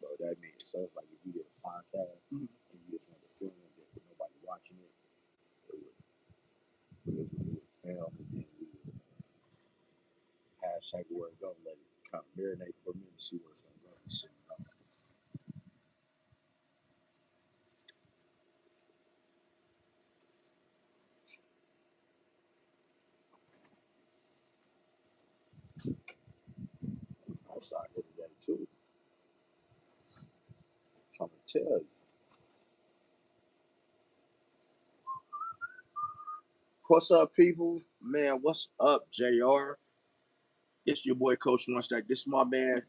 So that means so it's like if you did a podcast and you just want to film it with nobody watching it, it would film and then we would hashtag where it go, let it kind of marinate for a minute, see where it's gonna go. Outside every day too. I'm trying to tell you. What's up, people? Man, what's up, JR? It's your boy Coach Munstack. This is my man,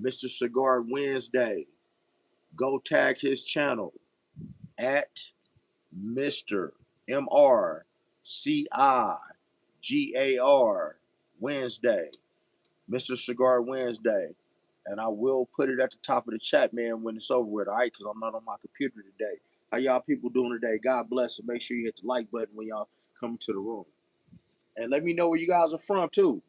Mr. Cigar Wednesday. Go tag his channel at Mr. MRCIGAR Wednesday. Mr. Cigar Wednesday. And I will put it at the top of the chat, man, when it's over with, all right? Because I'm not on my computer today. How y'all people doing today? God bless and make sure you hit the like button when y'all come to the room. And let me know where you guys are from, too.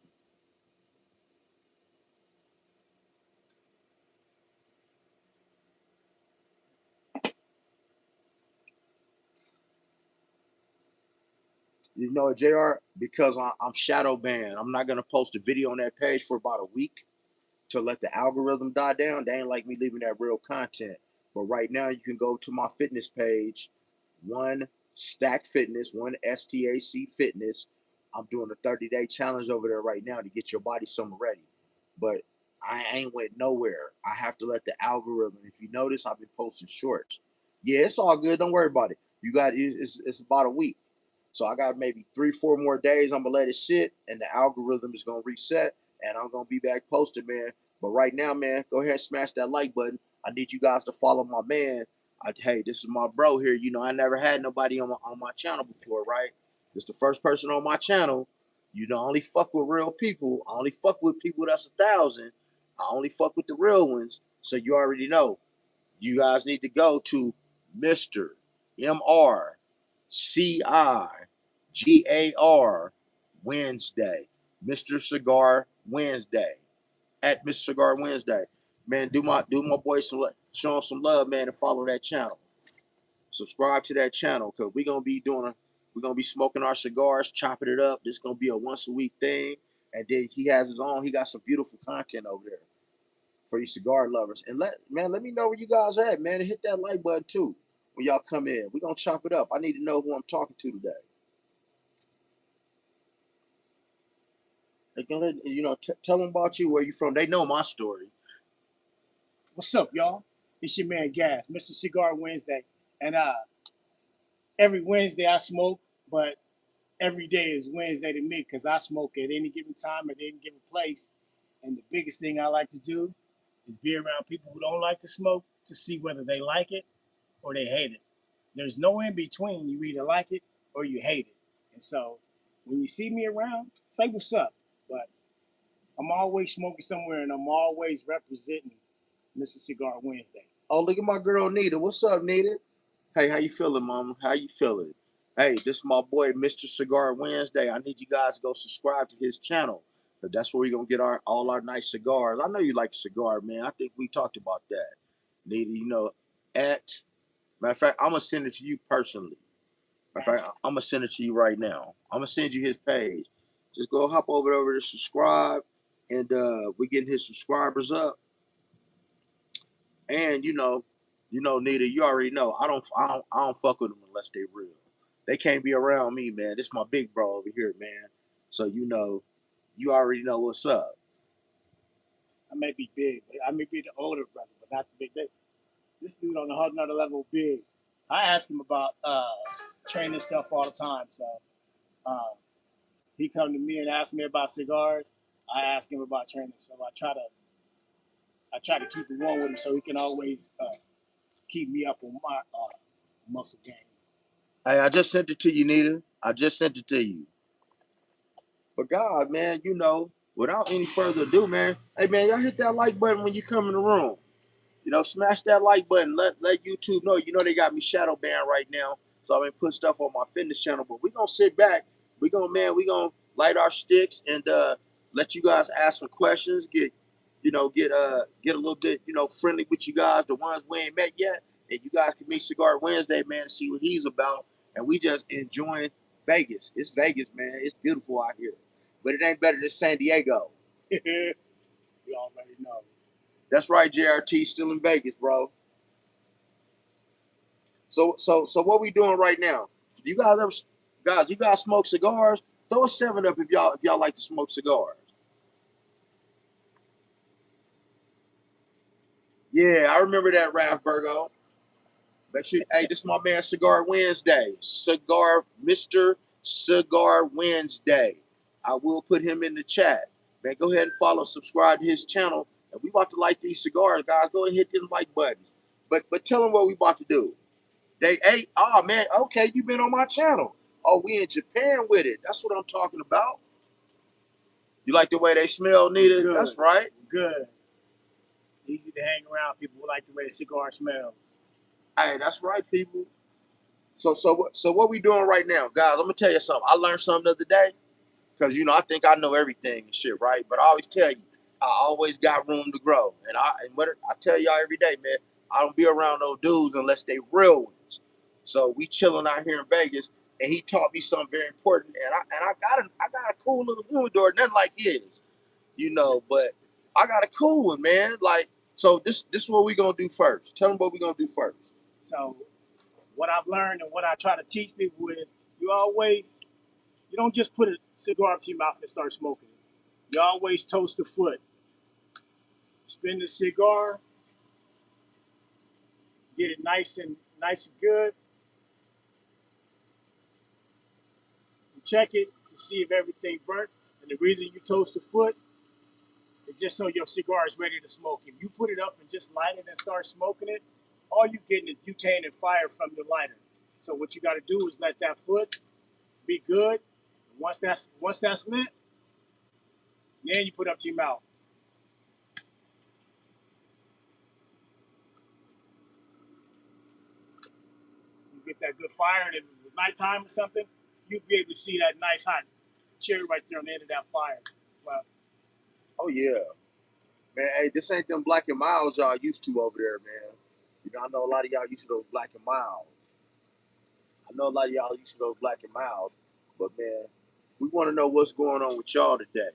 You know, JR, because I'm shadow banned, I'm not going to post a video on that page for about a week to let the algorithm die down. They ain't like me leaving that real content. But right now, you can go to my fitness page, one Stack Fitness, one STAC Fitness. I'm doing a 30-day challenge over there right now to get your body something ready. But I ain't went nowhere. I have to let the algorithm. If you notice, I've been posting shorts. Yeah, it's all good. Don't worry about it. You got it's about a week. So I got maybe 3-4 more days. I'm gonna let it sit, and the algorithm is gonna reset, and I'm gonna be back posted, man. But right now, man, go ahead and smash that like button. I need you guys to follow my man. Hey, this is my bro here. You know, I never had nobody on my channel before, right? This the first person on my channel. You know, I only fuck with real people. I only fuck with people that's 1,000. I only fuck with the real ones. So you already know. You guys need to go to Mr. MRCIGAR Wednesday. Mr. Cigar Wednesday. At Mr. Cigar Wednesday. Man, do my boy show him some love, man, and follow that channel. Subscribe to that channel because we're gonna be smoking our cigars, chopping it up. This is gonna be a once a week thing. And then he has his own, he got some beautiful content over there for you cigar lovers. And let me know where you guys are at, man. And hit that like button too when y'all come in. We're gonna chop it up. I need to know who I'm talking to today. They're gonna, tell them about you, where you from. They know my story. What's up, y'all? It's your man Gav, Mr. Cigar Wednesday. And every Wednesday I smoke, but every day is Wednesday to me because I smoke at any given time, at any given place. And the biggest thing I like to do is be around people who don't like to smoke to see whether they like it or they hate it. There's no in between. You either like it or you hate it. And so when you see me around, say what's up. But I'm always smoking somewhere and I'm always representing Mr. Cigar Wednesday. Oh, look at my girl Nita. What's up, Nita? Hey, how you feeling, mama? How you feeling? Hey, this is my boy, Mr. Cigar Wednesday. I need you guys to go subscribe to his channel. That's where we're gonna get all our nice cigars. I know you like cigar, man. I think we talked about that. Nita, at matter of fact, I'm gonna send it to you personally. Matter of fact, I'm gonna send it to you right now. I'm gonna send you his page. Just go hop over to subscribe, and we're getting his subscribers up. And Nita, you already know I don't fuck with them unless they real. They can't be around me, man. This is my big bro over here, man. So you already know what's up. I may be big. I may be the older brother, but not the big. This dude on a whole nother level big. I ask him about training stuff all the time. So uh, he come to me and ask me about cigars. I ask him about training. So I try to keep it one with him so he can always keep me up on my muscle game. Hey, I just sent it to you, Nita. I just sent it to you. But God, man, without any further ado, man, hey man, y'all hit that like button when you come in the room. Smash that like button. Let YouTube know. They got me shadow banned right now. So I've been putting stuff on my fitness channel. But we're gonna sit back. We gonna light our sticks and let you guys ask some questions. get a little bit, friendly with you guys, the ones we ain't met yet, and you guys can meet Cigar Wednesday, man, and see what he's about. And we just enjoying Vegas. It's Vegas, man. It's beautiful out here, but it ain't better than San Diego. You already know. That's right, JRT, still in Vegas, bro. So what we doing right now? Do you guys ever, guys? You guys smoke cigars? Throw a 7 up if y'all like to smoke cigars. Yeah, I remember that, Ralph Burgo. Make sure, hey, this is my man Cigar Wednesday. Mr. Cigar Wednesday. I will put him in the chat. Man, go ahead and follow, subscribe to his channel. And we about to light these cigars, guys. Go ahead and hit them like buttons. But tell them what we about to do. They ate, oh man, okay, you been on my channel. Oh, we in Japan with it. That's what I'm talking about. You like the way they smell, Nita? Good. That's right. Good. Easy to hang around. People who like the way a cigar smells. Hey, that's right, people. So what we doing right now, guys? I'm gonna tell you something. I learned something the other day because I think I know everything and shit, right? But I always tell you, I always got room to grow, and what I tell y'all every day, man, I don't be around those dudes unless they real ones. So we chilling out here in Vegas, and he taught me something very important, and I got a cool little humidor, nothing like his, but I got a cool one, man. Like, so this is what we gonna do first. Tell them what we gonna do first. So what I've learned and what I try to teach people is you don't just put a cigar up to your mouth and start smoking it. You always toast the foot. Spin the cigar, get it nice and good. You check it to see if everything burnt. And the reason you toast the foot is just so your cigar is ready to smoke. If you put it up and just light it and start smoking it, all you're getting is butane and fire from your lighter. So what you got to do is let that foot be good. Once that's lit, then you put it up to your mouth. You get that good fire, and if it's nighttime or something, you'll be able to see that nice hot cherry right there on the end of that fire. Well, Oh yeah. Man, hey, this ain't them Black and Miles y'all used to over there, man. I know a lot of y'all used to those Black and Miles. I know a lot of y'all used to those Black and Miles. But, man, we want to know what's going on with y'all today.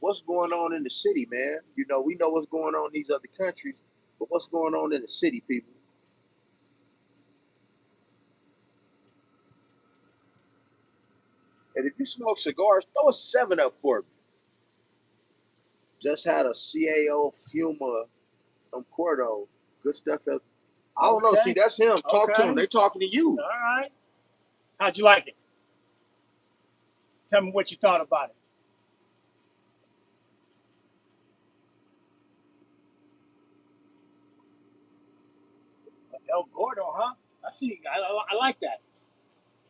What's going on in the city, man? We know what's going on in these other countries, but what's going on in the city, people? And if you smoke cigars, throw a 7 up for me. Just had a CAO Fuma Cordo. Good stuff. I don't know. See, that's him. Talk to him. They talking to you. All right. How'd you like it? Tell me what you thought about it. El Gordo, huh? I see. I like that.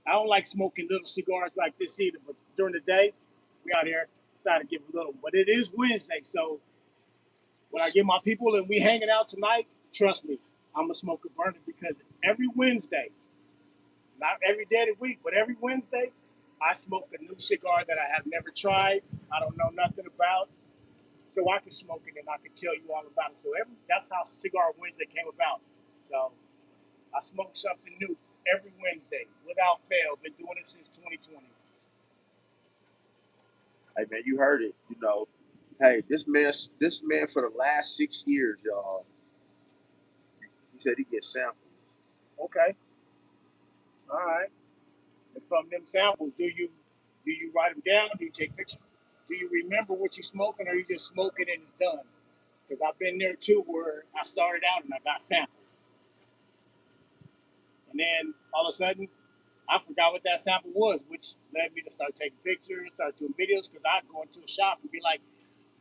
I don't like smoking little cigars like this either, but during the day, we out here decided to give a little. But it is Wednesday, so when I get my people and we hanging out tonight, trust me, I'm gonna smoke a burner because every Wednesday, not every day of the week, but every Wednesday, I smoke a new cigar that I have never tried. I don't know nothing about, so I can smoke it and I can tell you all about it. So that's how Cigar Wednesday came about. So I smoke something new every Wednesday without fail. Been doing it since 2020. Hey, man, you heard it. Hey, this man for the last 6 years, y'all, he said he gets samples. Okay, all right. And from them samples, do you write them down? Do you take pictures? Do you remember what you're smoking, or you just smoke it and it's done? Because I've been there too, where I started out and I got samples, and then all of a sudden I forgot what that sample was, which led me to start taking pictures, start doing videos. Because I'd go into a shop and be like,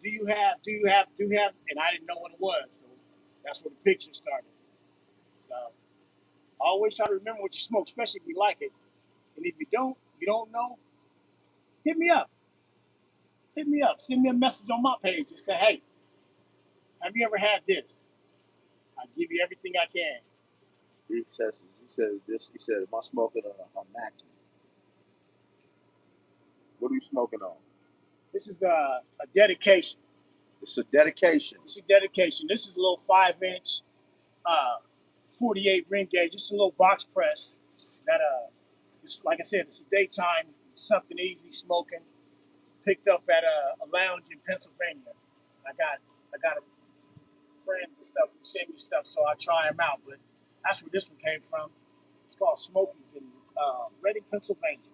do you have?" And I didn't know what it was. So that's where the picture started. So I always try to remember what you smoke, especially if you like it. And if you don't know, hit me up. Hit me up. Send me a message on my page and say, hey, have you ever had this? I give you everything I can. He says this. He said, "Am I smoking a Mackie? What are you smoking on?" This is a dedication. It's a dedication. It's a dedication. This is a little 5-inch, 48 ring gauge. Just a little box press that it's, like I said, it's a daytime something easy smoking. Picked up at a lounge in Pennsylvania. I got a friends and stuff who send me stuff, so I try them out. But that's where this one came from. It's called Smokies in Reading, Pennsylvania.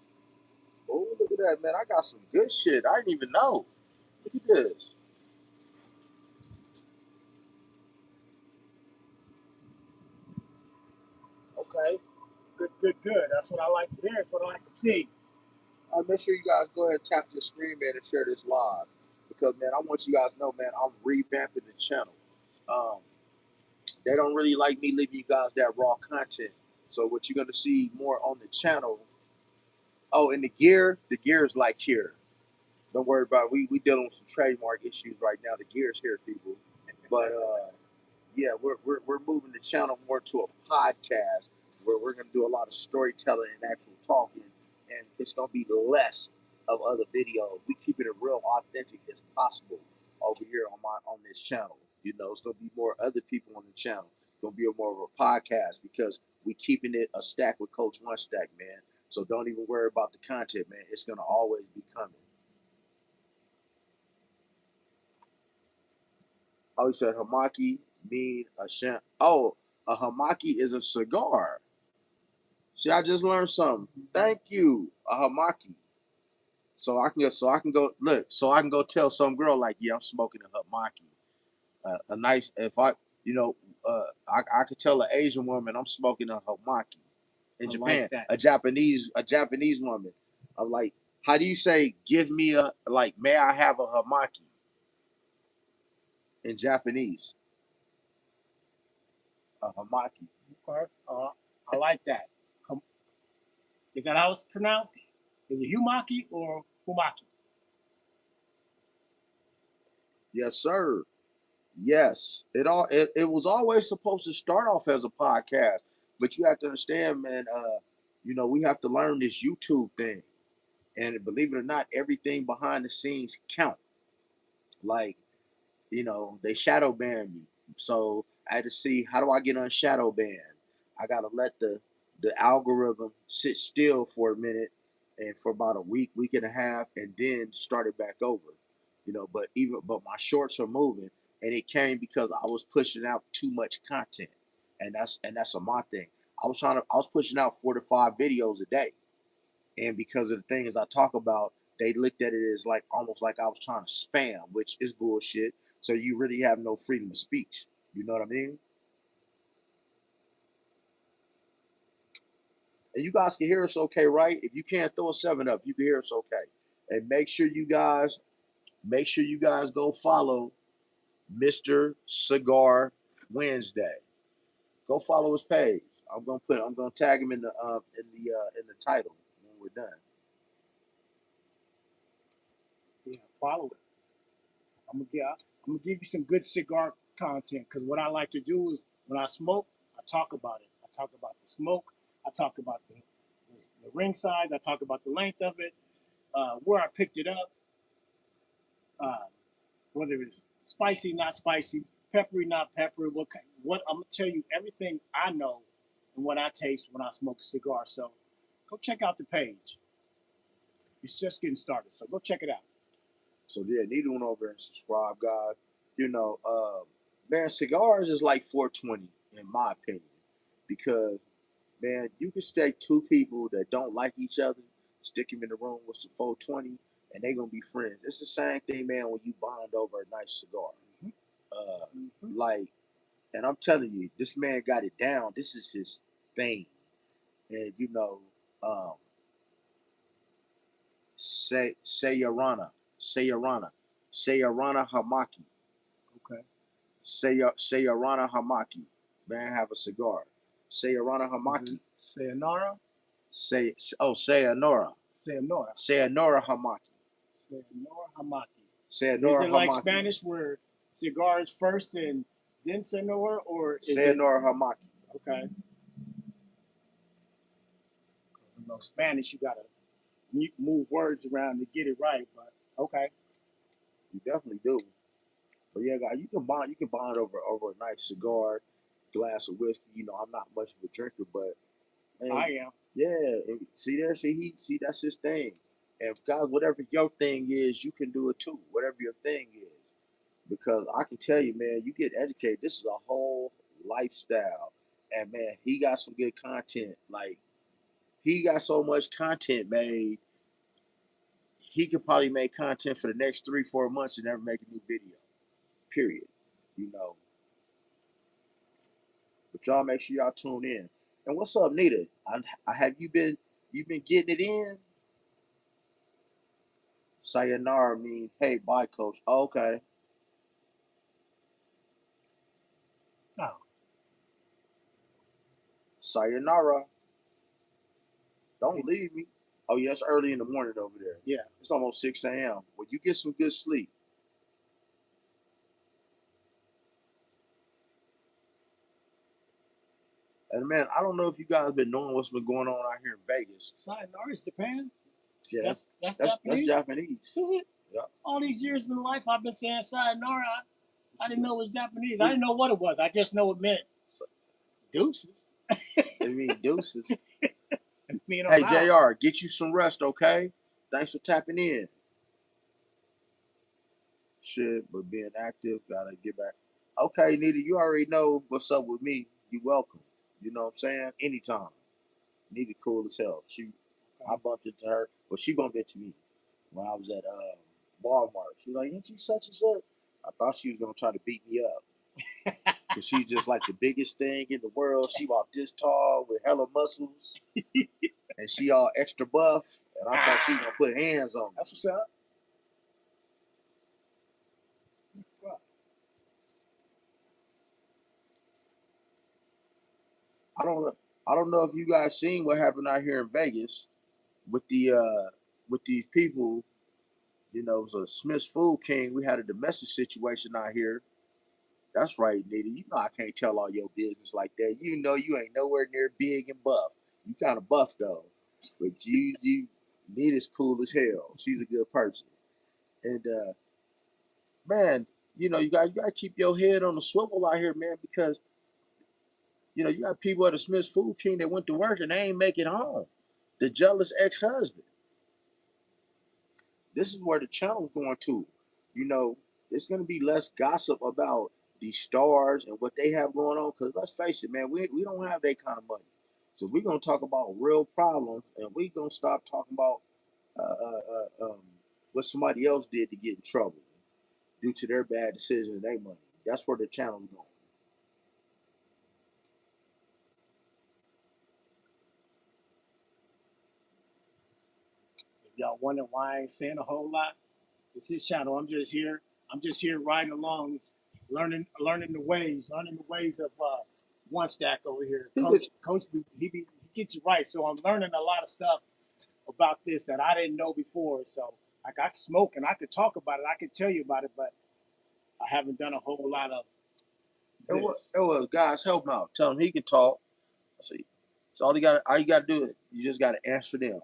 Oh, look at that, man. I got some good shit. I didn't even know. Look at this. Okay, good. That's what I like to hear. That's what I like to see. Make sure you guys go ahead and tap your screen, man, and share this live. Because, man, I want you guys to know, man, I'm revamping the channel. Um, they don't really like me leaving you guys that raw content. So what you're going to see more on the channel. Oh, and the gear is like here. Don't worry about it. We dealing with some trademark issues right now. The gear is here, people. But yeah, we're moving the channel more to a podcast where we're going to do a lot of storytelling and actual talking, and it's going to be less of other videos. We keeping it real authentic as possible over here on this channel. You know, it's going to be more other people on the channel. It's going to be more of a podcast because we keeping it a stack with Coach One Stack, man. So don't even worry about the content, man. It's going to always be coming. Oh, you said hamaki mean a sham. Oh, a hamaki is a cigar. See, I just learned something. Thank you. A hamaki. So I can go tell some girl like, yeah, I'm smoking a hamaki. A nice if I you know I could tell an Asian woman I'm smoking a hamaki. In Japan, Like a Japanese woman. I'm like, how do you say give me a like may I have a hamaki in Japanese? A hamaki. Okay, I like that. Is that how it's pronounced? Is it Humaki or Humaki? Yes, sir. Yes, it was always supposed to start off as a podcast, but you have to understand, man. We have to learn this YouTube thing, and believe it or not, everything behind the scenes count. Like they shadow banned me, so I had to see how do I get unshadow banned. I gotta let the algorithm sit still for a minute, and for about a week and a half, and then start it back over. But my shorts are moving, and it came because I was pushing out too much content, and that's a my thing. I was pushing out 4 to 5 videos a day, and because of the things I talk about, they looked at it as like almost like I was trying to spam, which is bullshit. So you really have no freedom of speech. You know what I mean? And you guys can hear us okay, right? If you can't throw a 7 up, you can hear us okay. And make sure you guys go follow Mr. Cigar Wednesday. Go follow his page. I'm gonna tag him in the title when we're done. Yeah, follow it. I'm gonna give you some good cigar content because what I like to do is when I smoke, I talk about it. I talk about the smoke. I talk about the ring size. I talk about the length of it, where I picked it up, uh, whether it's spicy, not spicy, peppery, not peppery. What I'm gonna tell you everything I know and what I taste when I smoke a cigar. So go check out the page. It's just getting started, so go check it out. So yeah, need one over and subscribe, guys. Man, cigars is like 420 in my opinion, because man, you can stake 2 people that don't like each other, stick them in the room with some 420, and they gonna be friends. It's the same thing, man, when you bond over a nice cigar. Mm-hmm. Like, and I'm telling you, this man got it down. This is his thing, and um, Sayarana Hamaki. Okay. Sayarana Hamaki. Man, have a cigar. Sayarana Hamaki. Sayonara. Sayonara. Sayonara. Sayonara Hamaki. Sayonara Hamaki. Is Sayonara it like Hamaki. Spanish where cigars first and then Sayonara, or is Sayonara Hamaki. Okay? Because in Spanish you gotta move words around to get it right, but okay. You definitely do. But yeah, guys, you can bond over a nice cigar, glass of whiskey. You know, I'm not much of a drinker, but I man, am. yeah, and see that's his thing. And guys, whatever your thing is, you can do it too. Whatever your thing is, because I can tell you, man, you get educated. This is a whole lifestyle, and man, he got some good content. Like he got so much content made, he could probably make content for the next 3 4 months and never make a new video. Period. You know. But y'all make sure y'all tune in. And what's up, Nita? I have you been getting it in? Sayonara mean hey bye coach. Okay. Oh, Sayonara. Don't it's, leave me. Oh yeah, it's early in the morning over there. yeah. It's almost 6 a.m. Well, you get some good sleep. And man, I don't know if you guys been knowing what's been going on out here in Vegas. Sayonara is Japan. Yeah, That's that's Japanese. Japanese. Is it? Yep. All these years in life, I've been saying sayonara. I didn't know it was Japanese. I We, didn't know what it was. I just know it meant deuces. I mean deuces. Me and Hey how. Jr., get you some rest, okay? Thanks for tapping in. Shit, but being active, gotta get back. Okay, Nita, you already know what's up with me. You welcome. You know what I'm saying? Anytime. Nita cool as hell. I Okay. bumped into her. Well, she bumped into me when I was at Walmart. She's like, "Ain't you such and such?" I thought she was gonna try to beat me up because she's just like the biggest thing in the world. She about this tall with hella muscles, and she all extra buff. And I thought she was gonna put hands on me. That's what's up. I don't know. I don't know if you guys seen what happened out here in Vegas with with these people. You know, it was a Smith's Food King. We had a domestic situation out here. That's right, Nitty. You know I can't tell all your business like that. You know you ain't nowhere near big and buff. You kind of buff though, but you Nita's cool as hell. She's a good person, and man, you got to keep your head on the swivel out here, man, because you got people at the Smith's Food King that went to work and they ain't make it home. The jealous ex-husband. This is where the channel's going to. You know, it's going to be less gossip about these stars and what they have going on. Because let's face it, man, we don't have that kind of money. So we're going to talk about real problems and we're going to stop talking about uh, uh, uh, um, what somebody else did to get in trouble due to their bad decision and their money. That's where the channel's going. If y'all wonder why I ain't saying a whole lot, it's his channel. I'm just here. I'm just here riding along, learning the ways of one stack over here. Coach, he gets you right. So I'm learning a lot of stuff about this that I didn't know before. So like I can smoke and I could talk about it. I could tell you about it, but I haven't done a whole lot of this. It was guys, help him out. Tell him he can talk. See, so all you got to do is you just got to answer them.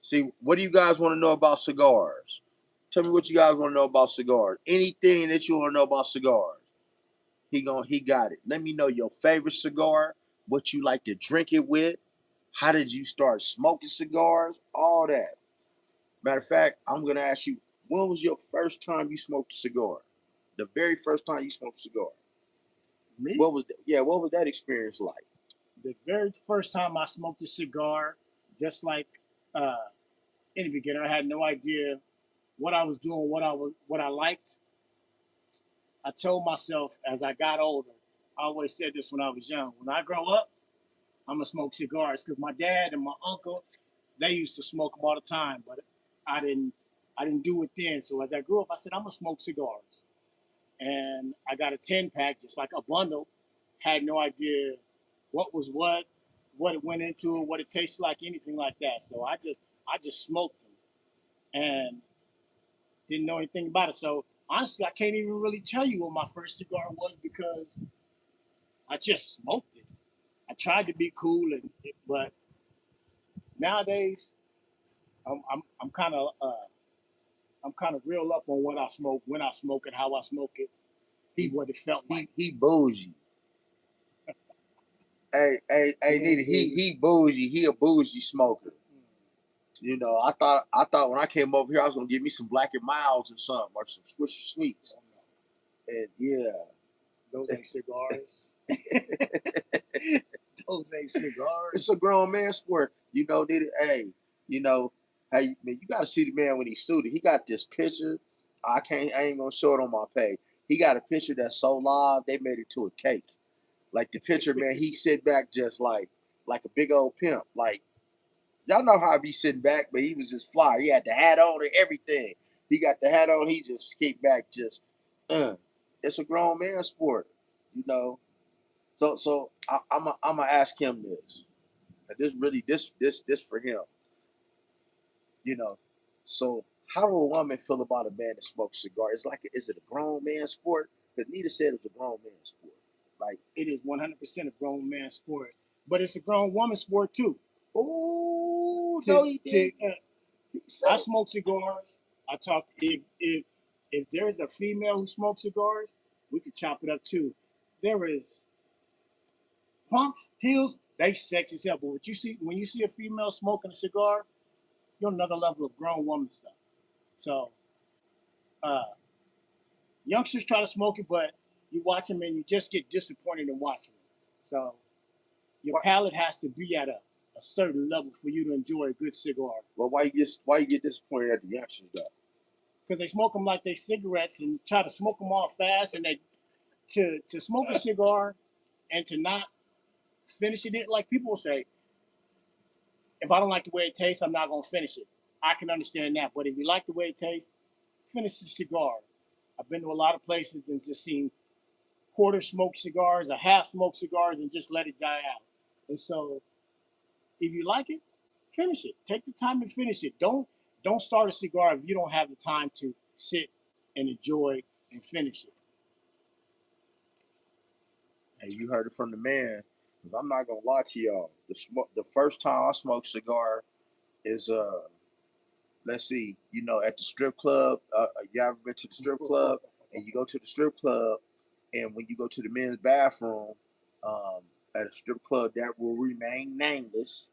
See, what do you guys want to know about cigars? Tell me what you guys want to know about cigars. Anything that you want to know about cigars. He got it. Let me know your favorite cigar, what you like to drink it with, how did you start smoking cigars, all that. Matter of fact, I'm gonna ask you, when was your first time you smoked a cigar? The very first time you smoked a cigar. Me, What was that experience like? the very first time I smoked a cigar, just like uh, any beginner, I had no idea what I was doing, what I liked. I told myself as I got older, I always said this when I was young, when I grow up, I'm gonna smoke cigars because my dad and my uncle, they used to smoke them all the time, but I didn't I didn't do it then. So as I grew up, I said I'm gonna smoke cigars. And I got a 10 pack, just like a bundle. Had no idea what was what it went into, what it tasted like, anything like that. So I just smoked them and didn't know anything about it. So honestly, I can't even really tell you what my first cigar was because I just smoked it. I tried to be cool, but nowadays I'm kind of I'm kind of real up on what I smoke, when I smoke it, how I smoke it, and what it felt like. He bougie. Hey, Nita, he bougie. He a bougie smoker. You know, I thought when I came over here, I was gonna get me some Black and Milds or something, or some Swisher Sweets. And yeah, those ain't cigars. Those ain't cigars. It's a grown man sport. You know, Nita. Hey, you know, hey, man, you got to see the man when he's suited. He got this picture. I ain't gonna show it on my page. He got a picture that's so live they made it to a cake. Like the picture, man, he sit back just like a big old pimp. Like y'all know how I be sitting back, but he was just fly. He had the hat on and everything. He got the hat on. He just kicked back, just It's a grown man sport, you know. So I'm gonna ask him this. This really this for him, you know. So how do a woman feel about a man that smokes cigar? It's like, is it a grown man sport? Because Nita said it was a grown man sport. Like it is 100% a grown man sport, but it's a grown woman sport too. Oh no, he did. I smoke cigars. I talk if there's a female who smokes cigars, we could chop it up too. There is pumps, heels, they sexy as hell. But what you see when you see a female smoking a cigar, you're on another level of grown woman stuff. So youngsters try to smoke it, but you watch them and you just get disappointed in watching them. So your palate has to be at a certain level for you to enjoy a good cigar. Well, why you get disappointed at the youngsters though? Because they smoke them like they cigarettes and try to smoke them all fast, and they to smoke a cigar and to not finish it. Like people will say, if I don't like the way it tastes, I'm not gonna finish it. I can understand that, but if you like the way it tastes, finish the cigar. I've been to a lot of places and just seen quarter smoked cigars or half smoked cigars and just let it die out. And so, if you like it, finish it. Take the time to finish it. Don't start a cigar if you don't have the time to sit and enjoy and finish it. Hey, you heard it from the man. Cause I'm not gonna lie to y'all. The first time I smoked cigar is let's see, you know, at the strip club. You ever been to the strip club? And you go to the strip club, and when you go to the men's bathroom, at a strip club that will remain nameless,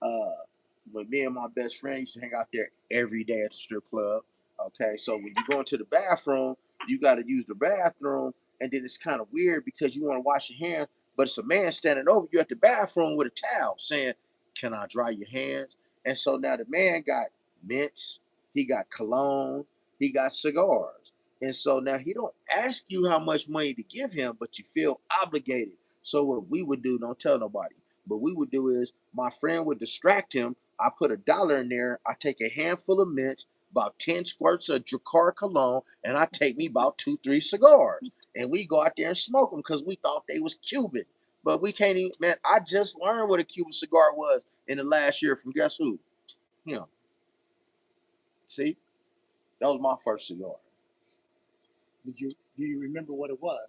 uh, when me and my best friend used to hang out there every day at the strip club. Okay, so when you go into the bathroom, you got to use the bathroom, and then it's kind of weird because you want to wash your hands, but it's a man standing over you at the bathroom with a towel saying, "Can I dry your hands?" And so now the man got mints, he got cologne, he got cigars, and so now he don't ask you how much money to give him, but you feel obligated. So what we would do, don't tell nobody. What we would do is my friend would distract him. I put $1 in there. I take a handful of mints, about 10 squirts of Dracar cologne, and I take me about 2, 3 cigars. And we go out there and smoke them because we thought they was Cuban. But we can't even, man, I just learned what a Cuban cigar was in the last year from guess who? Him. See? That was my first cigar. Do you remember what it was?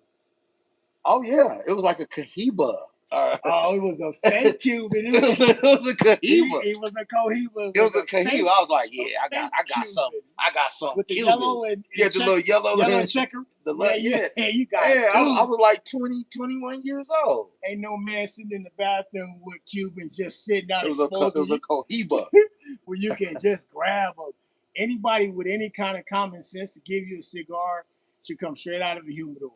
Oh, yeah. It was like a Cohiba. Oh, it was a fake Cuban. It was a Cohiba. It was a Cohiba. It was a Cohiba. I was like, yeah, I got something. I got something with the Cuban. yellow and yeah, the little yellow checker. Yeah, you got. Yeah, I was like 20, 21 years old. Ain't no man sitting in the bathroom with Cubans just sitting out It was a Cohiba. where you can just grab them. Anybody with any kind of common sense to give you a cigar should come straight out of the humidor.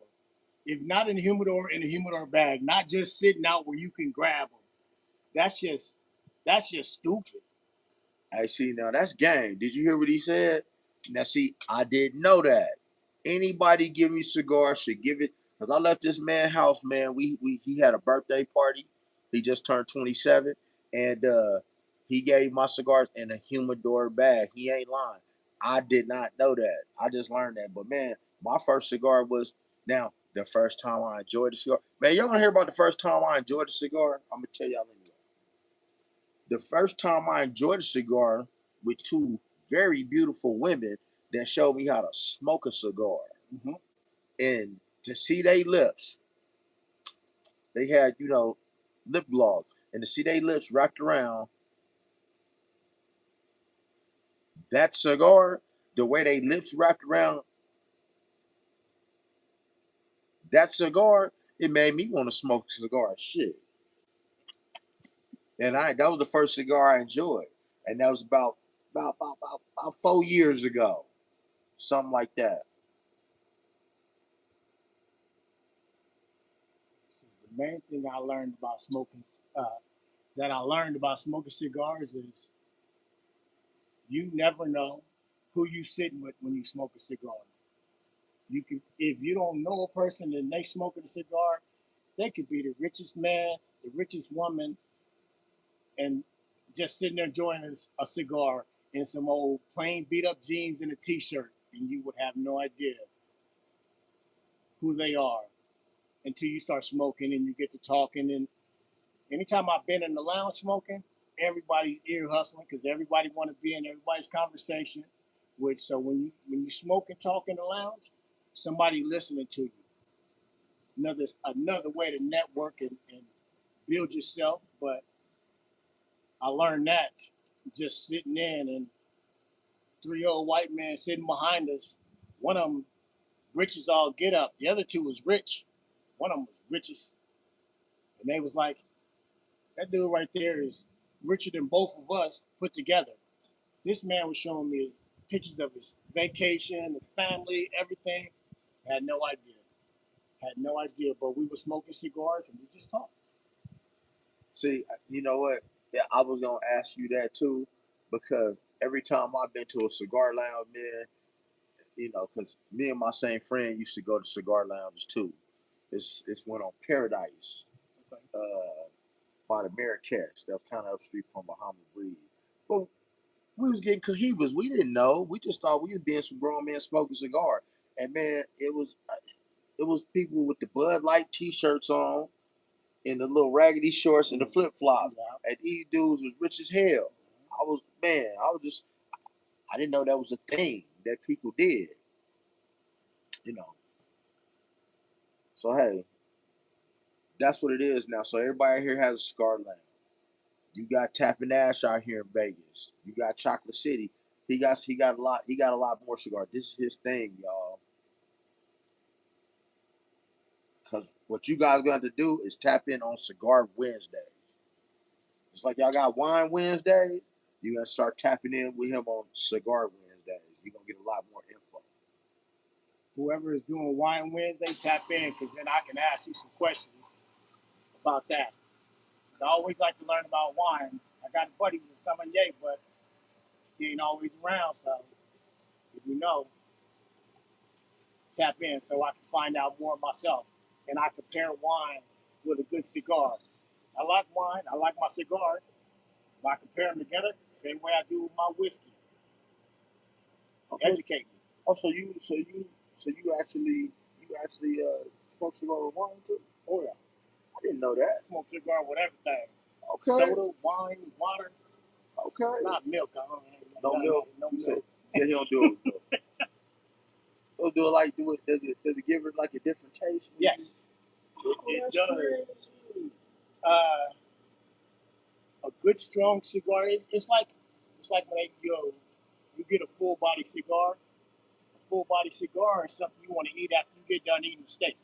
If not in the humidor bag, not just sitting out where you can grab them. That's just stupid. I see. Now that's game. Did you hear what he said? Now see, I didn't know that. Anybody give me cigars should give it. Cause I left this man house, man. He had a birthday party. He just turned 27, and he gave my cigars in a humidor bag. He ain't lying. I did not know that. I just learned that. But man, my first cigar was now the first time I enjoyed the cigar. Man, y'all wanna hear about the first time I enjoyed a cigar? I'm gonna tell y'all anyway. The first time I enjoyed a cigar with 2 very beautiful women that showed me how to smoke a cigar. Mm-hmm. And to see their lips, they had, you know, lip gloss, and to see their lips wrapped around that cigar, the way they lips wrapped around that cigar, it made me want to smoke a cigar. Shit. And that was the first cigar I enjoyed. And that was about 4 years ago. Something like that. So the main thing I learned about smoking, that I learned about smoking cigars is you never know who you sitting with when you smoke a cigar. You can, if you don't know a person and they smoking a cigar, they could be the richest man, the richest woman, and just sitting there enjoying a cigar in some old plain beat up jeans and a t-shirt, and you would have no idea who they are until you start smoking and you get to talking. And anytime I've been in the lounge smoking, everybody's ear hustling because everybody want to be in everybody's conversation. Which so when you smoke and talk in the lounge, somebody listening to you. Another way to network and build yourself. But I learned that just sitting in and three old white men sitting behind us. One of them rich as all get up. The other two was rich. One of them was richest, and they was like, that dude right there is richer than both of us put together. This man was showing me his pictures of his vacation, the family, everything. Had no idea. Had no idea. But we were smoking cigars and we just talked. See, you know what? Yeah, I was gonna ask you that too, because every time I've been to a cigar lounge, man, because me and my same friend used to go to cigar lounges too. It's one on Paradise, Okay. by the Marrakesh. That was kind of up street from Muhammad Breed. But we was getting cohibas. We didn't know. We just thought we was being some grown men smoking cigar. And man, it was people with the Bud Light T-shirts on and the little raggedy shorts and the flip flops. Yeah. And these dudes was rich as hell. I didn't know that was a thing that people did. You know. So hey, that's what it is now. So everybody here has a cigar lounge. You got Tapping Ash out here in Vegas. You got Chocolate City. He got a lot more cigars. This is his thing, y'all. Cause what you guys got to do is tap in on Cigar Wednesdays. Just like y'all got Wine Wednesdays, you gotta start tapping in with him on Cigar Wednesdays. You're gonna get a lot more info. Whoever is doing Wine Wednesday, tap in because then I can ask you some questions about that. I always like to learn about wine. I got a buddy who's a sommelier, but he ain't always around. So if you know, tap in so I can find out more myself. And I compare wine with a good cigar. I like wine. I like my cigars. If I compare them together, same way I do with my whiskey. Okay. Educate me. Oh, so you actually smoke cigar with wine too? Oh yeah. I didn't know that. Smoke cigar with everything. Okay. Soda, wine, water. Okay. Not milk. I don't No milk. No You said, milk. yeah, he don't do it with milk. He'll do it like do it. Does it give it like a different taste? Yes, it does. Crazy. Uh, a good strong cigar is it's like when you get a full body cigar. A full body cigar is something you want to eat after you get done eating steak.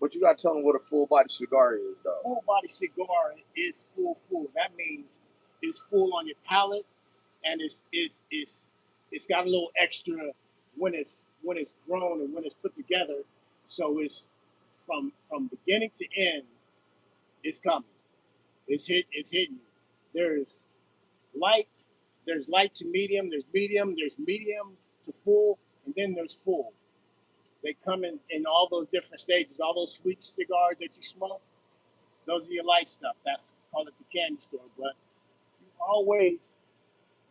But you gotta tell them what a full body cigar is, though. Full body cigar is full. That means it's full on your palate and it's got a little extra when it's grown and when it's put together. So it's from beginning to end, it's coming. It's hitting you. There's light, there's light to medium, there's medium to full, and then there's full. They come in all those different stages, all those sweet cigars that you smoke, those are your light stuff. That's call it the candy store. But you always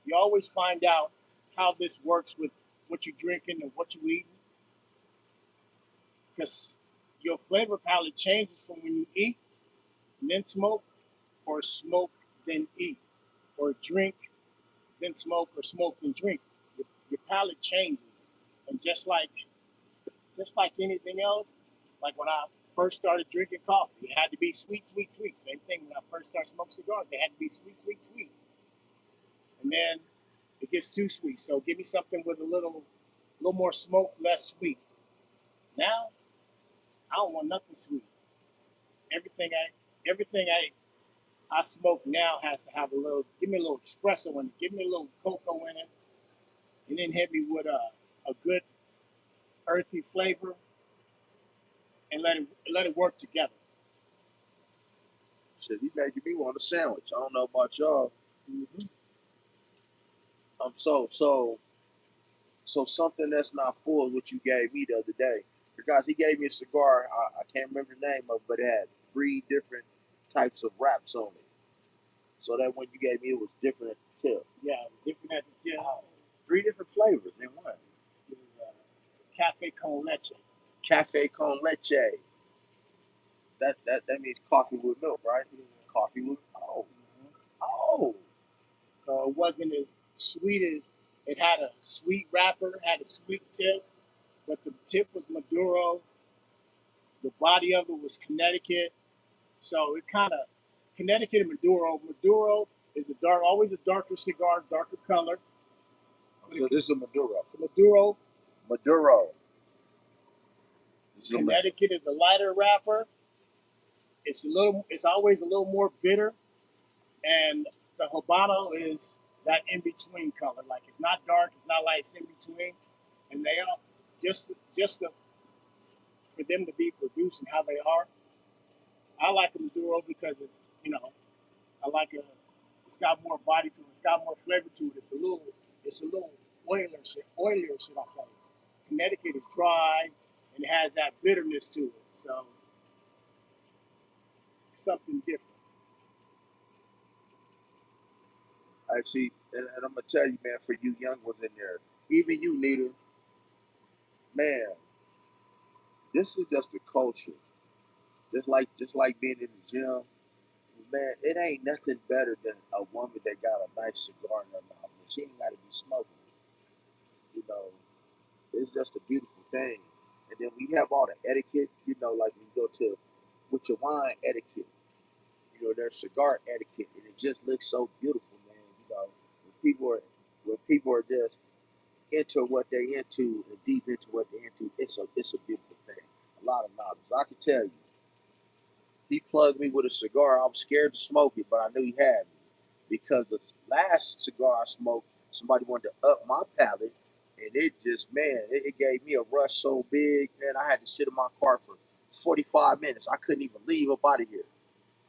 you always find out how this works with what you're drinking and what you're eating. Because your flavor palette changes from when you eat and then smoke, or smoke then eat, or drink then smoke, or smoke then drink. Your palate changes, and just like anything else, like when I first started drinking coffee, it had to be sweet, sweet, sweet. Same thing when I first started smoking cigars, they had to be sweet, sweet, sweet. And then It gets too sweet. So give me something with a little more smoke, less sweet. Now I don't want nothing sweet. Everything I smoke now has to have a little. Give me a little espresso in it. Give me a little cocoa in it, and then hit me with a good earthy flavor, and let it work together. Shit, he making me want a sandwich. I don't know about y'all. Mm-hmm. So something that's not full is what you gave me the other day. Because he gave me a cigar. I can't remember the name of it, but it had 3 different types of wraps on it. So that when you gave me, it was different at the tip. Yeah, different at the gym. 3 different flavors in one. It was cafe con leche. Cafe con leche. That means coffee with milk, right? Yeah. Coffee with Mm-hmm. oh. So it wasn't as sweet as it had a sweet wrapper, had a sweet tip, but the tip was Maduro. The body of it was Connecticut. So it kind of Connecticut and Maduro. Maduro is always a darker cigar, darker color. So this is a Maduro. So Maduro. Maduro. Connecticut is a lighter wrapper. It's always a little more bitter, and the Habano is that in between color. Like it's not dark, it's not light, it's in between, and they are just the, for them to be produced and how they are. I like a Maduro because it's I like a it's got more body to it, it's got more flavor to it. It's a little oilier should I say. Connecticut is dry and it has that bitterness to it, so it's something different. I see, and I'm gonna tell you, man, for you young ones in there, even you, Nita, man, this is just a culture. Just like being in the gym, man. It ain't nothing better than a woman that got a nice cigar in her mouth. And she ain't got to be smoking it. It's just a beautiful thing. And then we have all the etiquette. Like when you go to with your wine etiquette. There's cigar etiquette, and it just looks so beautiful, man. When people are just into what they into and deep into what they into, it's a beautiful thing. A lot of knowledge. I can tell you, he plugged me with a cigar. I was scared to smoke it, but I knew he had me because the last cigar I smoked, somebody wanted to up my palate, and it just, man, it gave me a rush so big, man. I had to sit in my car for 45 minutes. I couldn't even leave up out of here.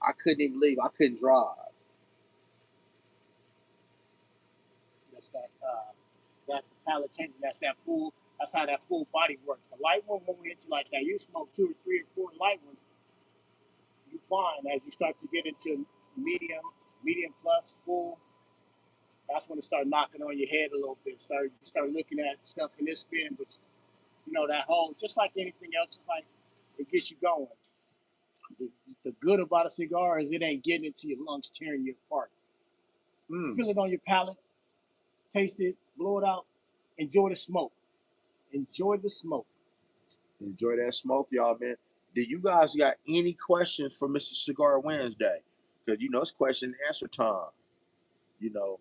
I couldn't even leave. I couldn't drive. That's that's the palate changing. That's how that full body works. A light one won't hit you like that. You smoke 2 or 3 or 4 light ones, you find as you start to get into medium plus full, that's when it start knocking on your head a little bit. You start looking at stuff in this spin, but that whole just like anything else, it's like it gets you going. The, the good about a cigar is it ain't getting into your lungs, tearing you apart. Mm. Feel it on your palate, taste it, blow it out, enjoy the smoke. Enjoy the smoke. Enjoy that smoke, y'all, man. Do you guys got any questions for Mr. Cigar Wednesday? Because it's question and answer time. You know,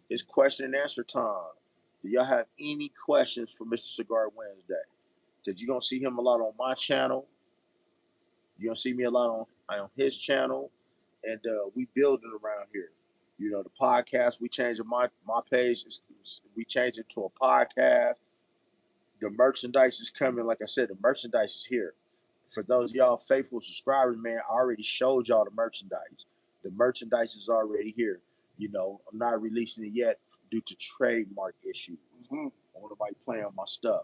it's question and answer time. Do y'all have any questions for Mr. Cigar Wednesday? Because you're gonna see him a lot on my channel. You're gonna see me a lot on his channel, and we building around here. The podcast we changing my page. We changed it to a podcast. The merchandise is coming. Like I said, the merchandise is here. For those of y'all faithful subscribers, man, I already showed y'all the merchandise. The merchandise is already here. I'm not releasing it yet due to trademark issues. Mm-hmm. I want nobody playing on my stuff.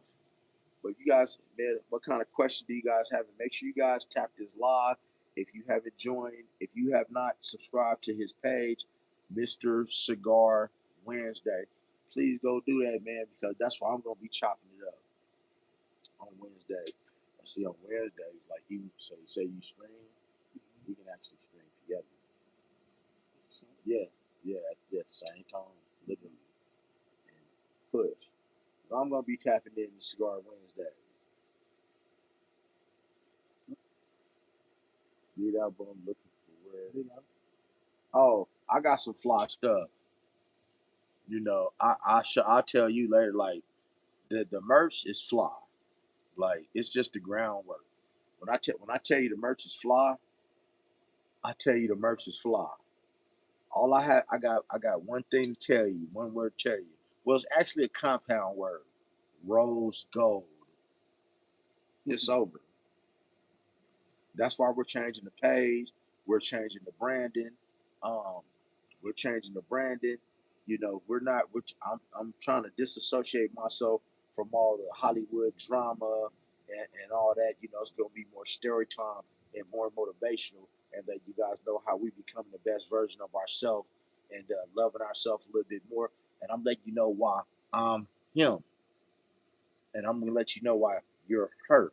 But you guys, man, what kind of question do you guys have? And make sure you guys tap this live. If you haven't joined, if you have not subscribed to his page, Mr. Cigar Wednesday, please go do that, man, because that's why I'm gonna be chopping it up on Wednesday. I see on Wednesdays, like so you say you stream, we can actually stream together. Yeah, yeah, at the same time, literally, and push. So I'm gonna be tapping in the Cigar Wednesday. Lead out, but I'm looking for where. Oh, I got some fly stuff. You know, I'll tell you later. Like the merch is fly. Like it's just the groundwork. When I tell you the merch is fly, I tell you the merch is fly. All I got one thing to tell you, one word to tell you. Well, it's actually a compound word. Rose gold. It's over. That's why we're changing the page. We're changing the branding. Um, we're changing the branding. You know, we're not. I'm trying to disassociate myself from all the Hollywood drama and all that. You know, it's going to be more story time and more motivational, and that you guys know how we become the best version of ourselves and loving ourselves a little bit more. And I'm letting you know why I'm him, and I'm gonna let you know why you're her.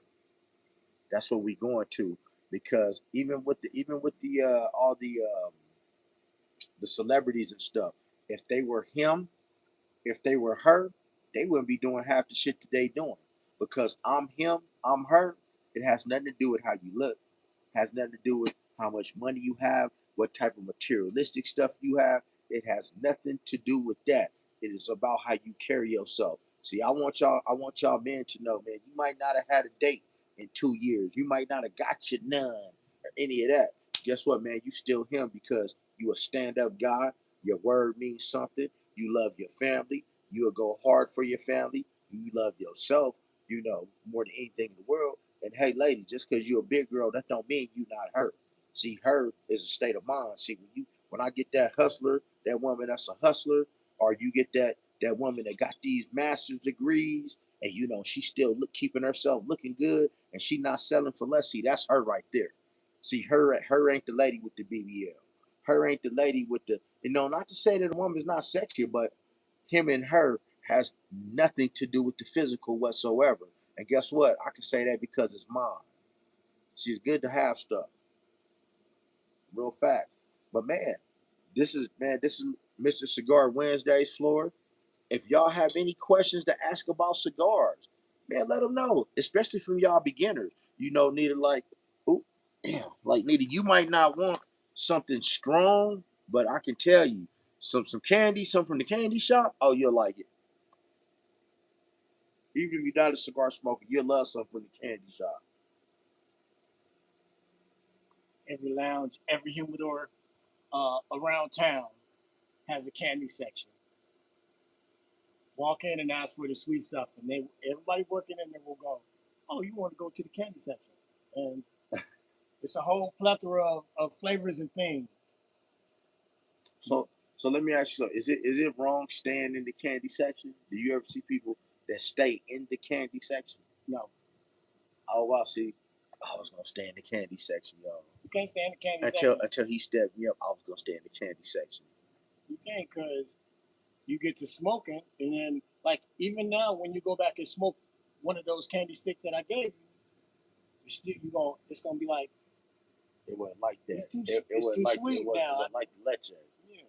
That's what we going to, because even with the all the celebrities and stuff, if they were him, if they were her, they wouldn't be doing half the shit that they doing. Because I'm him, I'm her. It has nothing to do with how you look. It has nothing to do with how much money you have, what type of materialistic stuff you have. It has nothing to do with that. It is about how you carry yourself. See, I want y'all men to know, man, you might not have had a date in 2 years. You might not have got your none or any of that. Guess what, man? You still him because you a stand-up guy. Your word means something. You love your family. You will go hard for your family. You love yourself, you know, more than anything in the world. And hey, lady, just because you're a big girl, that don't mean you not her. See, her is a state of mind. See, when I get that hustler, that woman that's a hustler, or you get that woman that got these master's degrees, and you know she's still keeping herself looking good, and she not selling for less. See, that's her right there. See, her ain't the lady with the BBL. Her ain't the lady with the, you know, not to say that a woman's not sexy, but him and her has nothing to do with the physical whatsoever. And guess what? I can say that because it's mine. She's good to have stuff. Real fact. But this is Mr. Cigar Wednesday's floor. If y'all have any questions to ask about cigars, man, let them know. Especially from y'all beginners. You know, Nita, like, ooh, damn, like Nita, you might not want something strong, but I can tell you, some candy, some from the candy shop. Oh, you'll like it. Even if you're not a cigar smoker, you'll love something from the candy shop. Every lounge, every humidor around town has a candy section. Walk in and ask for the sweet stuff, and everybody working in there will go, "Oh, you want to go to the candy section?" And it's a whole plethora of flavors and things. So so let me ask you something. Is it wrong staying in the candy section? Do you ever see people that stay in the candy section? No, Oh wow, see, I was gonna stay in the candy section, y'all. you can't stay in the candy Until section. until he stepped me up, I was gonna stay in the candy section. You can't, because you get to smoking, and then like even now when you go back and smoke one of those candy sticks that I gave you go, it's gonna be like, It wasn't like that. It it's wasn't too like sweet it wasn't, now. it wasn't like the leche. Yeah,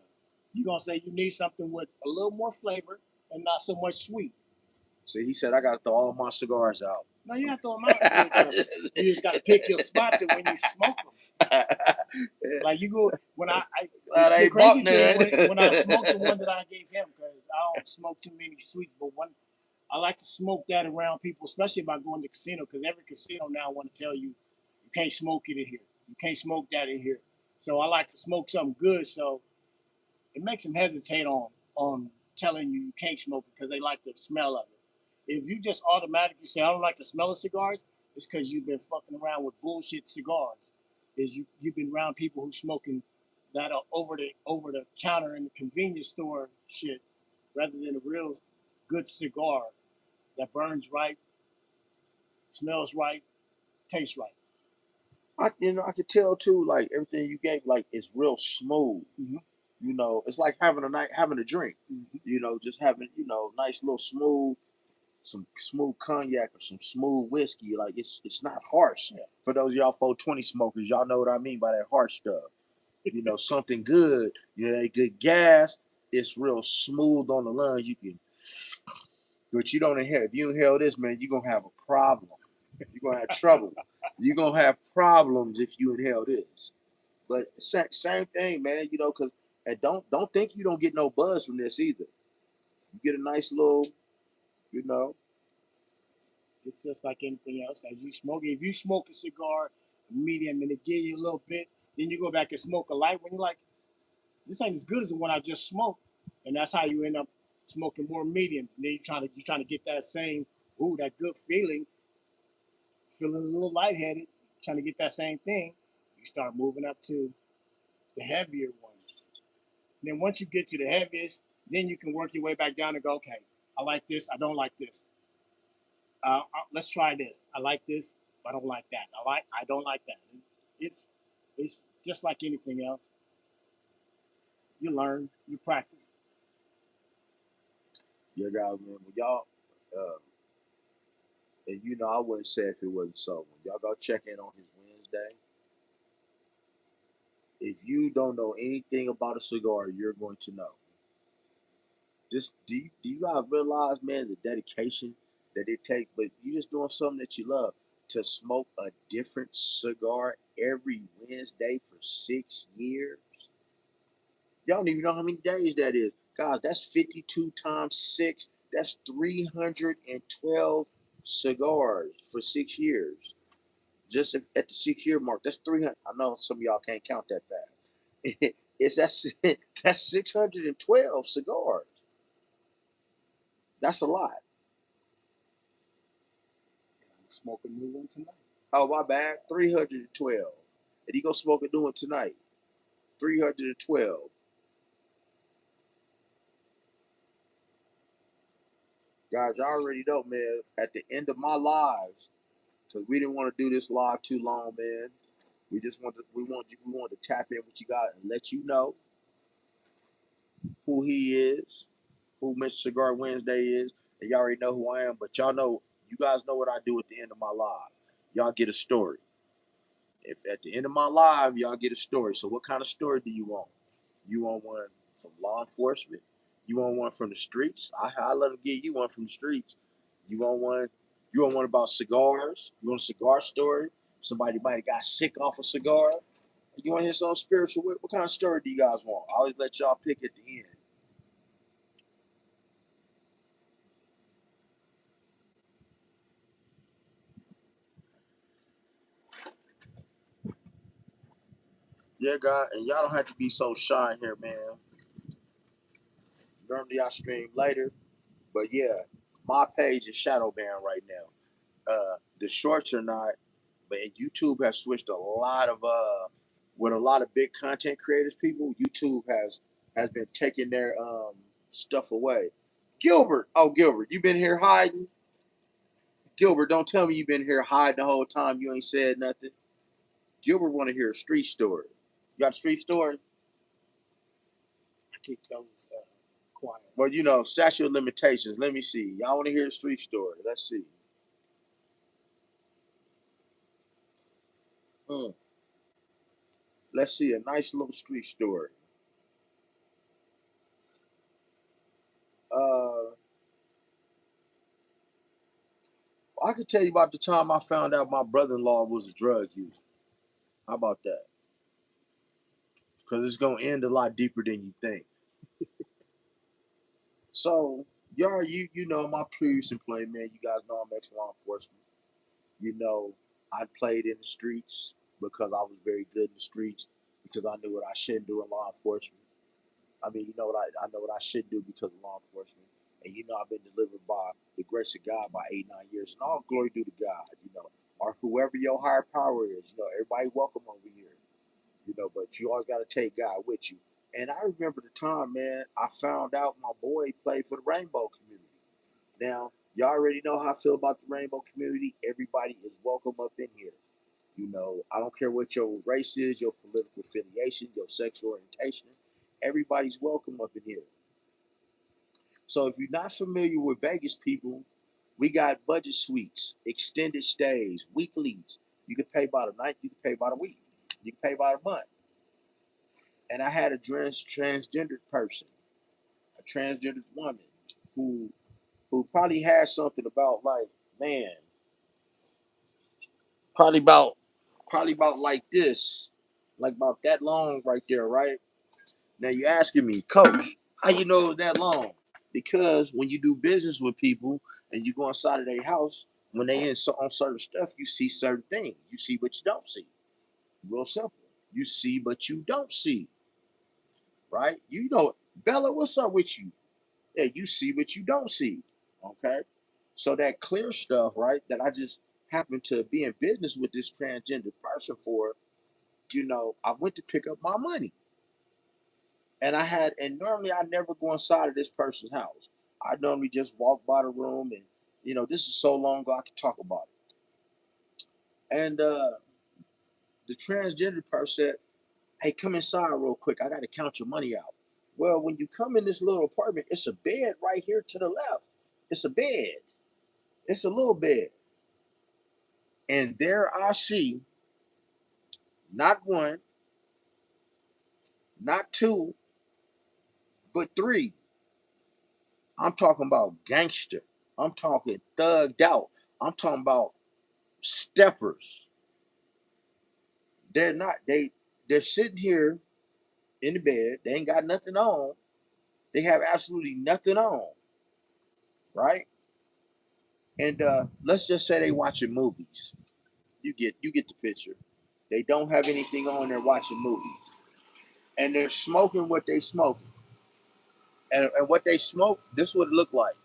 you're gonna say you need something with a little more flavor and not so much sweet. See, he said I gotta throw all my cigars out. No, you have to throw them out. You just gotta pick your spots, and when you smoke them, like you go when I the ain't bought crazy thing none. when I smoked the one that I gave him, because I don't smoke too many sweets, but one I like to smoke that around people, especially if I go in the casino, because every casino now want to tell you you can't smoke it in here, you can't smoke that in here. So I like to smoke something good, so it makes them hesitate on telling you you can't smoke it because they like the smell of it. If you just automatically say I don't like the smell of cigars, it's because you've been fucking around with bullshit cigars. Is you've been around people who smoking that are over the counter in the convenience store shit, rather than a real good cigar that burns right, smells right, tastes right. I could tell too. Like everything you gave, like it's real smooth. Mm-hmm. You know, it's like having a drink. Mm-hmm. You know, just having nice little smooth, some smooth cognac or some smooth whiskey. Like it's not harsh. Yeah. For those of y'all 420 smokers, y'all know what I mean by that harsh stuff. You know, something good. You know, that good gas. It's real smooth on the lungs. You can, but you don't inhale. If you inhale this, man, you're gonna have a problem. You're gonna have trouble. You're gonna have problems if you inhale this. But same thing, man. You know, cause and don't think you don't get no buzz from this either. You get a nice little, you know. It's just like anything else. As you smoke, if you smoke a cigar, medium, and it give you a little bit, then you go back and smoke a light one. You're like, this ain't as good as the one I just smoked, and that's how you end up smoking more medium. And then you're trying to get that same, ooh, that good feeling, feeling a little lightheaded, trying to get that same thing. You start moving up to the heavier ones. And then once you get to the heaviest, then you can work your way back down and go, okay, I like this, I don't like this. Let's try this. I like this, but I don't like that. I don't like that. It's it's just like anything else. You learn, you practice. Yeah, guys, man. When y'all, uh, and you know, I wouldn't say if it wasn't so. When y'all go check in on his Wednesday, if you don't know anything about a cigar, you're going to know. This do you guys realize, man, the dedication that it takes? But you just doing something that you love to smoke a different cigar every Wednesday for 6 years. Y'all don't even know how many days that is, guys. That's 52 times six. That's 312 cigars for 6 years. Just at the 6 year mark, that's 300. I know some of y'all can't count that fast. It's that's 612 cigars. That's a lot. Smoke a new one tonight. Oh, my bad. 312. And he gonna smoke a new one tonight. 312. Guys, y'all already know, man. At the end of my lives, because we didn't want to do this live too long, man. We want to tap in with you guys and let you know who he is, who Mr. Cigar Wednesday is, and y'all already know who I am. But y'all know, you guys know what I do at the end of my live. Y'all get a story. If at the end of my live, y'all get a story. So what kind of story do you want? You want one from law enforcement? You want one from the streets? I let them give you one from the streets. You want one? You want one about cigars? You want a cigar story? Somebody might have got sick off a cigar. You want to hear something spiritual? What kind of story do you guys want? I always let y'all pick at the end. Yeah, God, and y'all don't have to be so shy in here, man. Normally I stream later, but yeah, my page is shadow banned right now. The shorts are not, but YouTube has switched a lot of with a lot of big content creators people. YouTube has been taking their stuff away. Gilbert, oh Gilbert, you been here hiding? Gilbert, don't tell me you been here hiding the whole time. You ain't said nothing. Gilbert want to hear a street story. You got a street story? I keep those quiet. Well, you know, statute of limitations. Let me see. Y'all want to hear a street story? Let's see. Hmm. Let's see a nice little street story. Uh, I could tell you about the time I found out my brother-in-law was a drug user. How about that? Because it's gonna end a lot deeper than you think. So, y'all, you know my previous employment, man. You guys know I'm ex-law enforcement. You know, I played in the streets because I was very good in the streets because I knew what I shouldn't do in law enforcement. I mean, you know what I know what I should do because of law enforcement. And you know I've been delivered by the grace of God by 8, 9 years. And all glory due to God, you know, or whoever your higher power is. You know, everybody welcome over here. You know, but you always gotta take God with you. And I remember the time, man, I found out my boy played for the Rainbow community. Now, y'all already know how I feel about the Rainbow community. Everybody is welcome up in here. You know, I don't care what your race is, your political affiliation, your sexual orientation. Everybody's welcome up in here. So if you're not familiar with Vegas people, we got budget suites, extended stays, weeklies. You can pay by the night, you can pay by the week, you can pay by the month. And I had a transgendered person, a transgendered woman, who probably had something about like, man, probably about probably about like this, like about that long right there, right? Now you asking me, Coach, how you know it was that long? Because when you do business with people and you go inside of their house, when they on certain stuff, you see certain things. You see what you don't see. Real simple. You see but you don't see, right? You know, Bella, what's up with you? Yeah, you see what you don't see. Okay. So that clear stuff, right? That I just happened to be in business with this transgender person for, I went to pick up my money. And normally I never go inside of this person's house. I normally just walk by the room and, this is so long ago I can talk about it. And the transgender person said, hey, come inside real quick. I got to count your money out. Well, when you come in this little apartment, it's a bed right here to the left. It's a bed. It's a little bed. And there I see not one, not two, but three. I'm talking about gangster. I'm talking thugged out. I'm talking about steppers. They're not. They're sitting here in the bed. They ain't got nothing on. They have absolutely nothing on, right? And let's just say they watching movies. You get the picture. They don't have anything on. They're watching movies, and they're smoking what they smoke. And what they smoke, this is what it look like.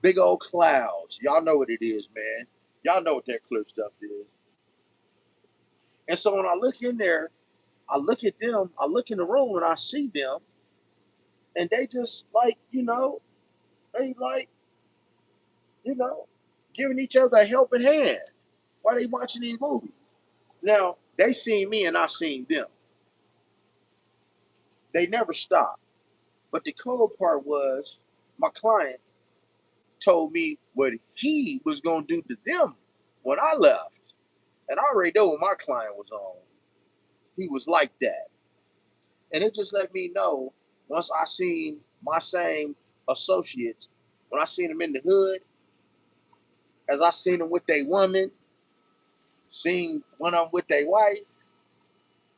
Big old clouds. Y'all know what it is, man. Y'all know what that clear stuff is. And so when I look in there, I look at them, I look in the room and I see them, and they just like, they like, you know, giving each other a helping hand while they watching these movies. Now, they seen me and I seen them. They never stopped. But the cold part was my client told me what he was gonna do to them when I left. And I already know what my client was on. He was like that. And it just let me know once I seen my same associates, when I seen them in the hood, as I seen them with their woman, seen one of them with their wife,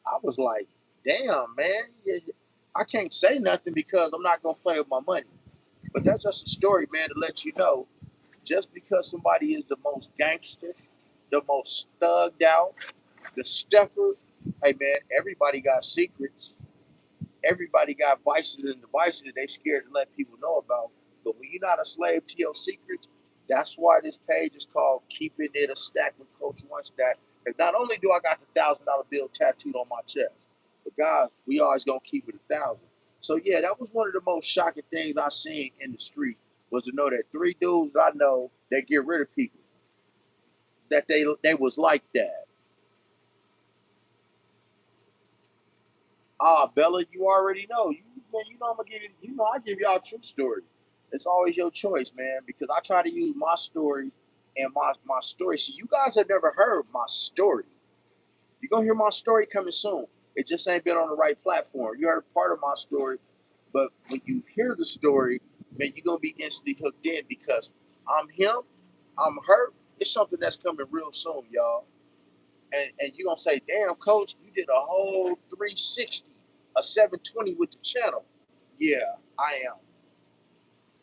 I was like, damn, man, I can't say nothing because I'm not gonna play with my money. But that's just a story, man, to let you know. Just because somebody is the most gangster, the most thugged out, the stepper, hey man, everybody got secrets. Everybody got vices and devices that they scared to let people know about. But when you're not a slave to your secrets, that's why this page is called Keeping It a Stack with Coach One Stack. Because not only do I got the $1,000 bill tattooed on my chest, but guys, we always gonna keep it 1,000. So yeah, that was one of the most shocking things I seen in the street was to know that three dudes I know that get rid of people that they was like that. Ah, Bella, you already know. I'm gonna give you. I give y'all a true story. It's always your choice, man, because I try to use my story and my story. See, you guys have never heard my story. You're gonna hear my story coming soon. It just ain't been on the right platform. You heard part of my story, but when you hear the story, man, you're gonna be instantly hooked in because I'm him, I'm her. It's something that's coming real soon, y'all. And you're gonna say, damn, coach, you did a whole 360, a 720 with the channel. Yeah, I am.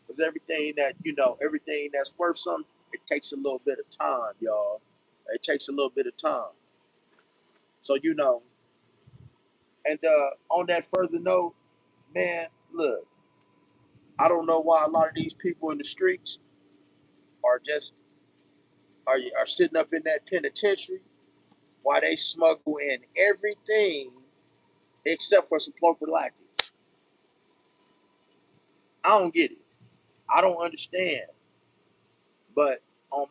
Because everything that's worth something, it takes a little bit of time, y'all. It takes a little bit of time. So and on that further note, man, look, I don't know why a lot of these people in the streets are just are sitting up in that penitentiary, why they smuggle in everything except for some prophylactics. I don't get it. I don't understand. But on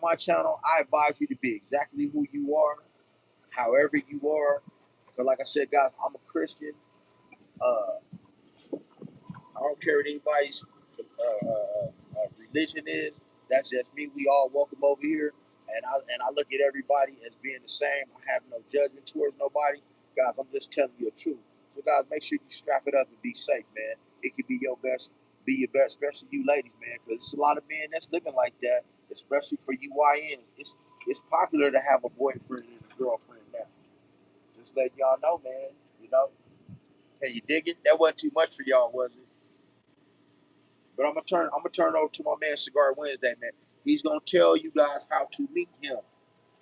my channel, I advise you to be exactly who you are, however you are. Because like I said, guys, I'm a Christian. Uh, I don't care what anybody's religion is. That's just me. We all welcome over here, and I look at everybody as being the same. I have no judgment towards nobody, guys. I'm just telling you the truth. So, guys, make sure you strap it up and be safe, man. It could be your best, be your best, especially you ladies, man, because it's a lot of men that's living like that, especially for you YNs. It's popular to have a boyfriend and a girlfriend now. Just letting y'all know, man. You know? Can you dig it? That wasn't too much for y'all, was it? But I'm gonna turn over to my man Cigar Wednesday, man. He's gonna tell you guys how to meet him,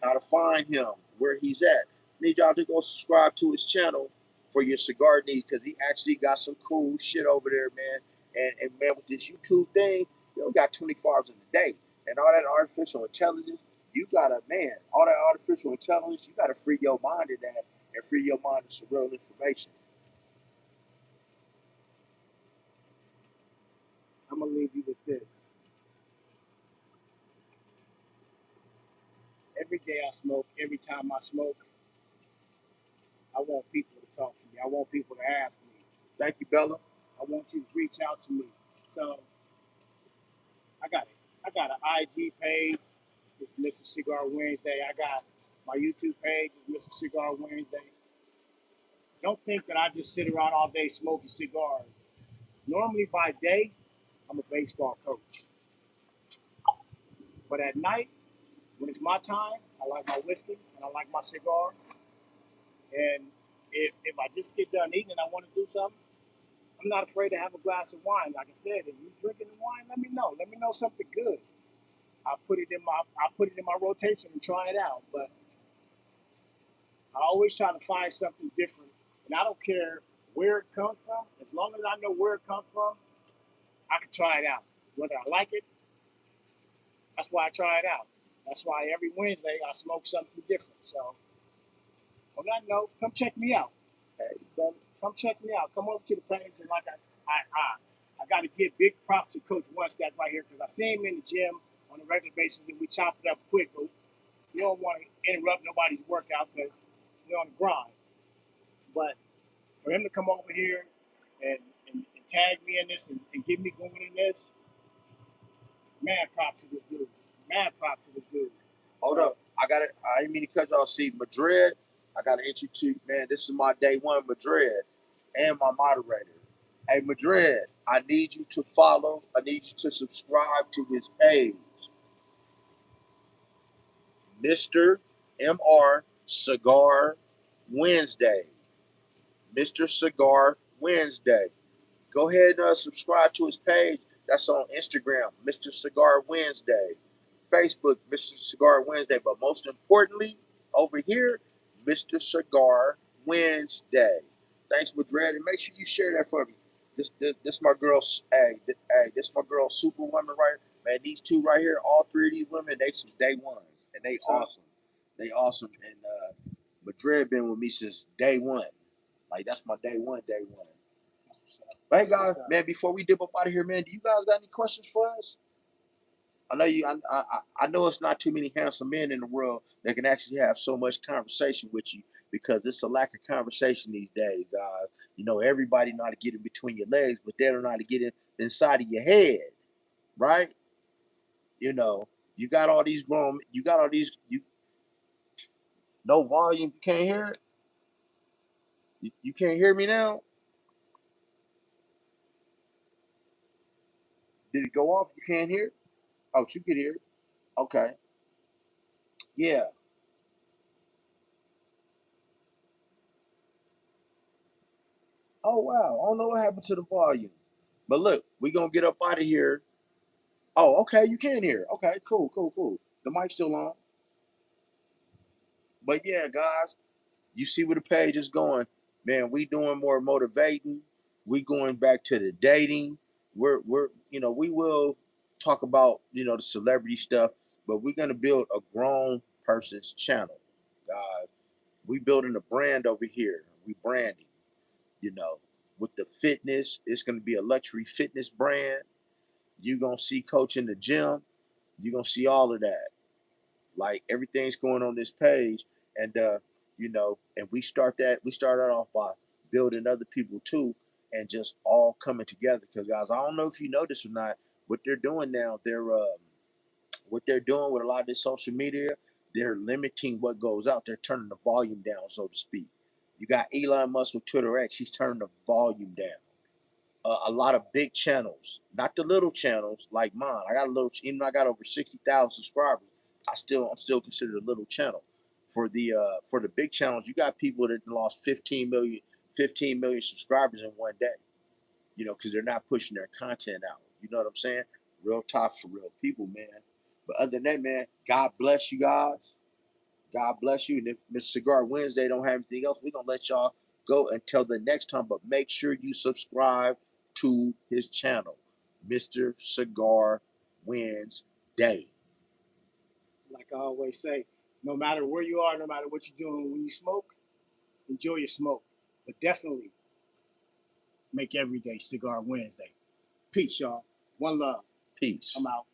how to find him, where he's at. Need y'all to go subscribe to his channel for your cigar needs because he actually got some cool shit over there, man. And man, with this YouTube thing, you know, we got 24 hours in a day. And all that artificial intelligence, you gotta, man, all that artificial intelligence, you gotta free your mind in that and free your mind to some real information. I'm gonna leave you with this. Every day I smoke, every time I smoke, I want people to talk to me. I want people to ask me. Thank you, Bella. I want you to reach out to me. So I got it. I got an IG page. It's Mr. Cigar Wednesday. I got my YouTube page. It's Mr. Cigar Wednesday. Don't think that I just sit around all day smoking cigars. Normally by day, I'm a baseball coach. But at night, when it's my time, I like my whiskey and I like my cigar. And if I just get done eating and I want to do something, I'm not afraid to have a glass of wine. Like I said, if you're drinking the wine, let me know. Let me know something good. I put it in my rotation and try it out. But I always try to find something different. And I don't care where it comes from. As long as I know where it comes from, I can try it out. Whether I like it, that's why I try it out. That's why every Wednesday I smoke something different. So on that note, come check me out. Hey, Bella. Come check me out. Come over to the page and I got to give big props to Coach Onestack right here because I see him in the gym on a regular basis and we chop it up quick. But you don't want to interrupt nobody's workout because we're on the grind. But for him to come over here and tag me in this and get me going in this, mad props to this dude. Mad props to this dude. Hold up. I got it. I didn't mean to cut y'all. See, Madrid, I got to introduce you, man. This is my day one, Madrid, and my moderator. Hey, Madrid, I need you to follow. I need you to subscribe to his page, Mr. Mr. Cigar Wednesday. Mr. Cigar Wednesday. Go ahead and subscribe to his page. That's on Instagram, Mr. Cigar Wednesday. Facebook, Mr. Cigar Wednesday. But most importantly, over here, Mr. Cigar Wednesday. Thanks, Madrid. And make sure you share that for me. This my girl. This my girl, Superwoman, right? Man, these two right here, all three of these women, they some day ones, and they awesome. They awesome. And Madrid been with me since day one. Like that's my day one, day one. But hey guys, man, before we dip up out of here, man, do you guys got any questions for us? I know you. I know it's not too many handsome men in the world that can actually have so much conversation with you because it's a lack of conversation these days, guys. You know, everybody know how to get in between your legs, but they don't know how to get in inside of your head, right? You know, you got all these grown. You got all these. You no volume. You can't hear it. You can't hear me now. Did it go off? You can't hear? Oh, you could hear. Okay. Yeah. Oh wow, I don't know what happened to the volume. But look, we gonna get up out of here. Oh, okay, you can hear. Okay, cool, cool, cool. The mic's still on. But yeah, guys, you see where the page is going. Man, we doing more motivating. We going back to the dating. We're we will talk about, the celebrity stuff, but we're gonna build a grown person's channel, guys. We building a brand over here. We branding. you know, with the fitness. It's going to be a luxury fitness brand. You're going to see Coach in the gym. You're going to see all of that. Like everything's going on this page. And, and we start that off by building other people too and just all coming together. Because, guys, I don't know if you know this or not, what they're doing now, what they're doing with a lot of this social media, they're limiting what goes out. They're turning the volume down, so to speak. You got Elon Musk with Twitter X. He's turning the volume down. A lot of big channels, not the little channels like mine. I got a little, even though I got over 60,000 subscribers. I'm still considered a little channel. For the big channels, you got people that lost 15 million, 15 million subscribers in one day. You know, because they're not pushing their content out. You know what I'm saying? Real talk for real people, man. But other than that, man, God bless you guys. God bless you. And if Mr. Cigar Wednesday don't have anything else, we're gonna let y'all go until the next time. But make sure you subscribe to his channel, Mr. Cigar Wednesday. Like I always say, no matter where you are, no matter what you're doing, when you smoke, enjoy your smoke. But definitely make every day Cigar Wednesday. Peace, y'all. One love. Peace. I'm out.